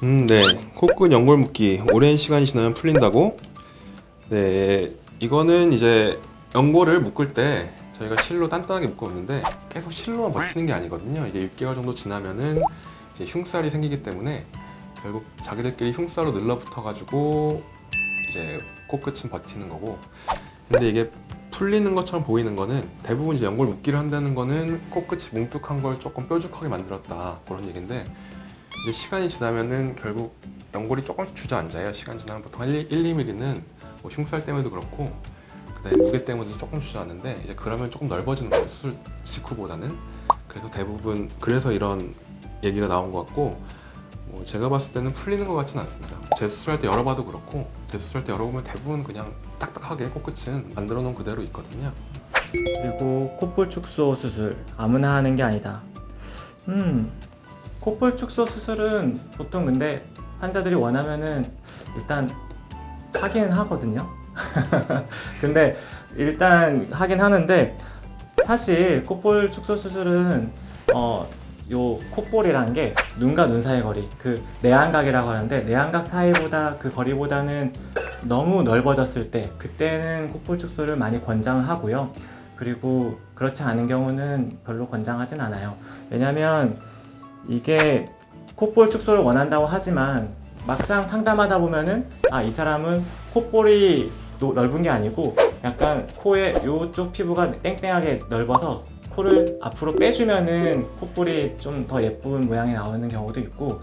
네. 코끝 연골 묶기 오랜 시간이 지나면 풀린다고? 네. 이거는 이제 연골을 묶을 때 저희가 실로 단단하게 묶어놓는데 계속 실로만 버티는 게 아니거든요. 이게 6개월 정도 지나면은 이제 흉살이 생기기 때문에 결국 자기들끼리 흉살로 늘러붙어가지고 이제 코끝은 버티는 거고, 근데 이게 풀리는 것처럼 보이는 거는 대부분 이제 연골 묶기를 한다는 거는 코끝이 뭉툭한 걸 조금 뾰족하게 만들었다, 그런 얘기인데, 이제 시간이 지나면은 결국 연골이 조금씩 주저앉아요. 시간 지나면 보통 2mm는 뭐 흉살 때문에도 그렇고 그다음에 무게 때문에도 조금 주저앉는데, 이제 그러면 조금 넓어지는 거예요, 수술 직후보다는. 그래서 대부분 그래서 이런 얘기가 나온 것 같고, 뭐 제가 봤을 때는 풀리는 것 같지는 않습니다. 재수술할 때 열어봐도 그렇고, 재수술할 때 열어보면 대부분 그냥 딱딱하게 코끝은 만들어 놓은 그대로 있거든요. 그리고 콧볼 축소 수술 아무나 하는 게 아니다. 콧볼 축소 수술은 보통 근데 환자들이 원하면은 일단 하긴 하거든요. 근데 일단 하긴 하는데, 사실 콧볼 축소 수술은 요 콧볼이라는 게 눈과 눈 사이 거리, 그 내안각이라고 하는데, 내안각 사이보다 그 거리보다는 너무 넓어졌을 때, 그때는 콧볼 축소를 많이 권장하고요. 그리고 그렇지 않은 경우는 별로 권장하진 않아요. 왜냐면 이게 콧볼 축소를 원한다고 하지만 막상 상담하다 보면은 이 사람은 콧볼이 넓은 게 아니고 약간 코의 요쪽 피부가 땡땡하게 넓어서 코를 앞으로 빼주면은 콧볼이 좀 더 예쁜 모양이 나오는 경우도 있고,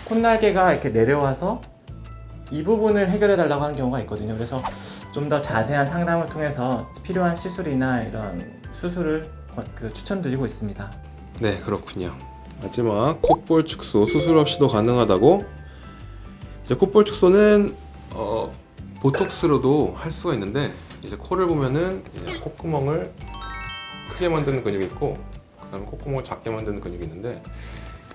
콧날개가 이렇게 내려와서 이 부분을 해결해 달라고 하는 경우가 있거든요. 그래서 좀 더 자세한 상담을 통해서 필요한 시술이나 이런 수술을 추천드리고 있습니다. 네, 그렇군요. 마지막 콧볼 축소 수술 없이도 가능하다고? 이제 콧볼 축소는 보톡스로도 할 수가 있는데, 이제 코를 보면은 이제 콧구멍을 크게 만드는 근육이 있고 그다음에 콧구멍을 작게 만드는 근육이 있는데,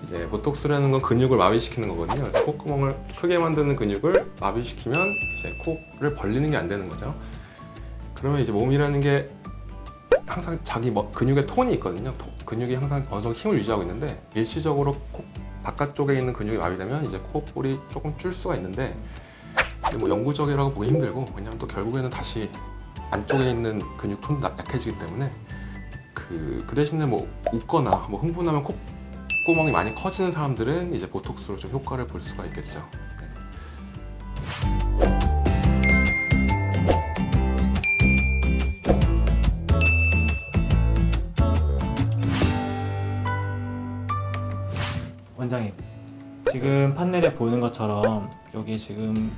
이제 보톡스라는 건 근육을 마비시키는 거거든요. 그래서 콧구멍을 크게 만드는 근육을 마비시키면 이제 코를 벌리는 게 안 되는 거죠. 그러면 이제 몸이라는 게 항상 자기 근육의 톤이 있거든요. 근육이 항상 어느 정도 힘을 유지하고 있는데, 일시적으로 코 바깥쪽에 있는 근육이 마비되면 이제 콧볼이 조금 줄 수가 있는데, 뭐 영구적이라고 보기 힘들고, 왜냐하면 또 결국에는 다시 안쪽에 있는 근육 톤도 약해지기 때문에 그 대신에 뭐 웃거나 뭐 흥분하면 콧구멍이 많이 커지는 사람들은 이제 보톡스로 좀 효과를 볼 수가 있겠죠. 네. 원장님, 지금 판넬에 보이는 것처럼 여기 지금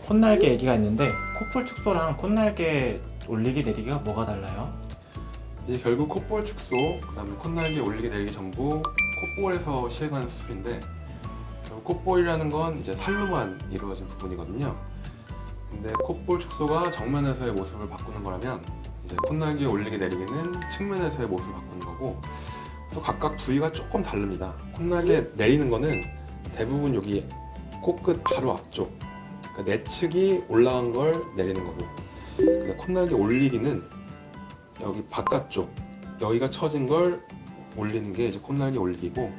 콧날개 얘기가 있는데, 콧볼 축소랑 콧날개 올리기 내리기가 뭐가 달라요? 이제 결국 콧볼 축소, 그다음에 콧날개 올리기 내리기 전부 콧볼에서 시행하는 수술인데, 결국 콧볼이라는 건 이제 살로만 이루어진 부분이거든요. 근데 콧볼 축소가 정면에서의 모습을 바꾸는 거라면, 이제 콧날개 올리기 내리기는 측면에서의 모습을 바꾸는 거고, 또 각각 부위가 조금 다릅니다. 콧날개 내리는 거는 대부분 여기 코끝 바로 앞쪽, 그러니까 내측이 올라간 걸 내리는 거고, 근데 콧날개 올리기는 여기 바깥쪽, 여기가 처진 걸 올리는 게 이제 콧날개 올리기고,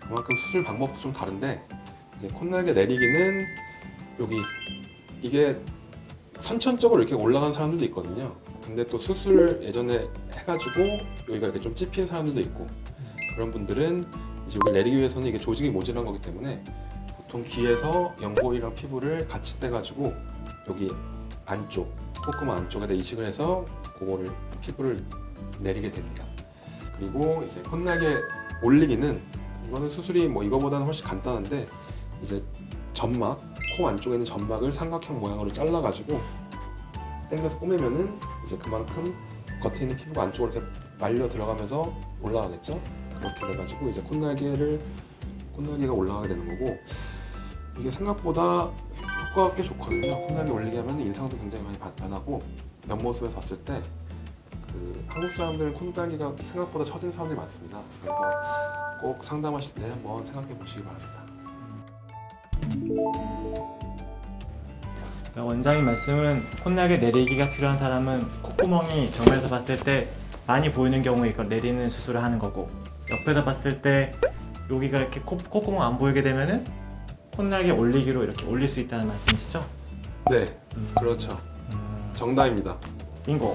그만큼 수술 방법도 좀 다른데, 이제 콧날개 내리기는 여기 이게 선천적으로 이렇게 올라간 사람들도 있거든요. 근데 또 수술 예전에 해가지고 여기가 이렇게 좀 찝힌 사람들도 있고, 그런 분들은 이제 여기 내리기 위해서는 이게 조직이 모질한 거기 때문에 보통 귀에서 연골이랑 피부를 같이 떼가지고 여기 안쪽, 콧구멍 안쪽에다 이식을 해서 그거를 피부를 내리게 됩니다. 그리고 이제 콧날개 올리기는, 이거는 수술이 뭐 이거보다는 훨씬 간단한데, 이제 점막, 코 안쪽에 있는 점막을 삼각형 모양으로 잘라가지고 당겨서 꼬매면은 이제 그만큼 겉에 있는 피부가 안쪽으로 이렇게 말려 들어가면서 올라가겠죠. 그렇게 돼가지고 이제 콧날개가 올라가게 되는 거고, 이게 생각보다 효과가 꽤 좋거든요. 콧날개 올리게 하면 인상도 굉장히 많이 변하고, 옆모습에서 봤을 때 한국 사람들은 콧날개가 생각보다 처진 사람들이 많습니다. 그래서 꼭 상담하실 때 한번 생각해 보시기 바랍니다. 그러니까 원장님 말씀은 콧날개 내리기가 필요한 사람은 콧구멍이 정면에서 봤을 때 많이 보이는 경우에 이걸 내리는 수술을 하는 거고, 옆에서 봤을 때 여기가 이렇게 콧구멍 안 보이게 되면은 콧날개 올리기로 이렇게 올릴 수 있다는 말씀이시죠? 네, 그렇죠. 정답입니다. 빙고.